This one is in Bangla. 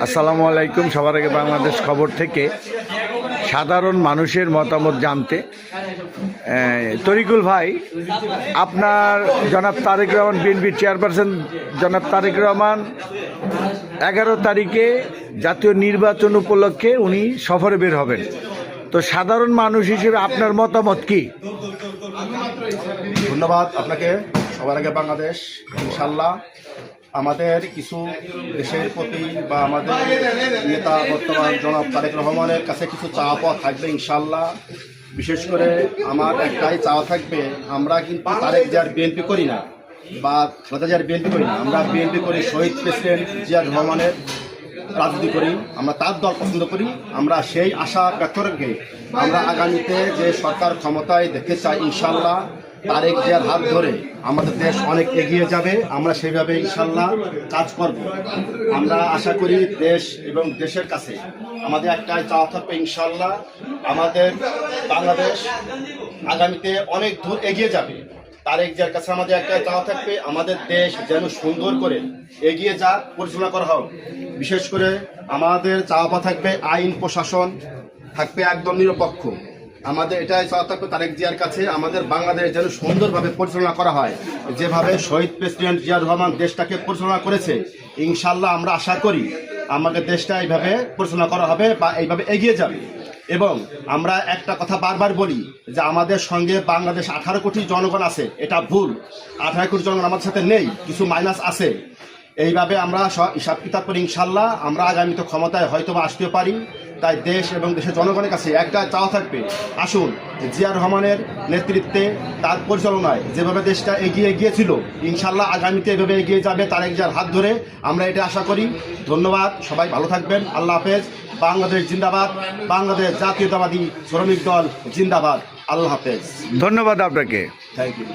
আসসালামু আলাইকুম। সবার আগে বাংলাদেশ খবর থেকে সাধারণ মানুষের মতামত জানতে তরিকুল ভাই, আপনার জনাব তারেক রহমান, বিএনপির চেয়ারপারসন জনাব তারেক রহমান 11 তারিখে জাতীয় নির্বাচন উপলক্ষে উনি সফরে বের হবেন। তো সাধারণ মানুষ হিসেবে আপনার মতামত কি? ধন্যবাদ আপনাকে। সবার আগে বাংলাদেশ, ইনশাল্লাহ আমাদের কিছু দেশের প্রতি বা আমাদের নেতা বর্তমান জনাব তারেক রহমানের কাছে কিছু চাওয়া পাওয়া থাকবে ইনশাল্লাহ। বিশেষ করে আমার একটাই চাওয়া থাকবে, আমরা কিন্তু তারেক জিয়ার বিএনপি করি না বা খালেদা জিয়ার বিএনপি করি না, আমরা বিএনপি করি শহীদ প্রেসিডেন্ট জিয়ার রহমানের রাজনীতি করি, আমরা তার দল পছন্দ করি। আমরা সেই আশা ব্যক্ত রেখে আমরা আগামীতে যে সরকার ক্ষমতায় দেখতে চাই ইনশাল্লাহ তারেক জিয়ার হাত ধরে আমাদের দেশ অনেক এগিয়ে যাবে। আমরা সেইভাবে ইনশাল্লাহ কাজ করব। আমরা আশা করি দেশ এবং দেশের কাছে আমাদের একটাই চাওয়া থাকবে ইনশাল্লাহ, আমাদের বাংলাদেশ আগামীতে অনেক দূর এগিয়ে যাবে। তারেক জিয়ার কাছে আমাদের একটাই চাওয়া থাকবে, আমাদের দেশ যেন সুন্দর করে এগিয়ে যাক, পরিচালনা করা হোক। বিশেষ করে আমাদের চাওয়া পাওয়া থাকবে আইন প্রশাসন থাকবে একদম নিরপেক্ষ। আমাদের এটাই চাওয়া থাকবে তারেক জিয়ার কাছে, আমাদের বাংলাদেশ যেন সুন্দরভাবে পরিচালনা করা হয়, যেভাবে শহীদ প্রেসিডেন্ট জিয়াউর রহমান দেশটাকে পরিচালনা করেছে। ইনশাল্লাহ আমরা আশা করি আমাদের দেশটা এইভাবে পরিচালনা করা হবে বা এইভাবে এগিয়ে যাবে। এবং আমরা একটা কথা বারবার বলি যে আমাদের সঙ্গে বাংলাদেশ 18 কোটি জনগণ আছে, এটা ভুল। 18 কোটি জনগণ আমাদের সাথে নেই, কিছু মাইনাস আছে। এইভাবে আমরা হিসাব কিতাব করে ইনশাল্লাহ আমরা আগামীতে ক্ষমতায় হয়তো বা আসতে পারি। তাই দেশ এবং দেশের জনগণের কাছে একটা চাওয়া থাকবে, আসুন জিয়াউর রহমানের নেতৃত্বে তার পরিচালনায় যেভাবে দেশটা এগিয়ে গিয়েছিল ইনশাল্লাহ আগামীতে এভাবে এগিয়ে যাবে তারেক জিয়ার হাত ধরে, আমরা এটা আশা করি। ধন্যবাদ, সবাই ভালো থাকবেন। আল্লাহ হাফেজ। বাংলাদেশ জিন্দাবাদ, বাংলাদেশ জাতীয়তাবাদী শ্রমিক দল জিন্দাবাদ। আল্লাহ হাফেজ। ধন্যবাদ আপনাকে। Thank you.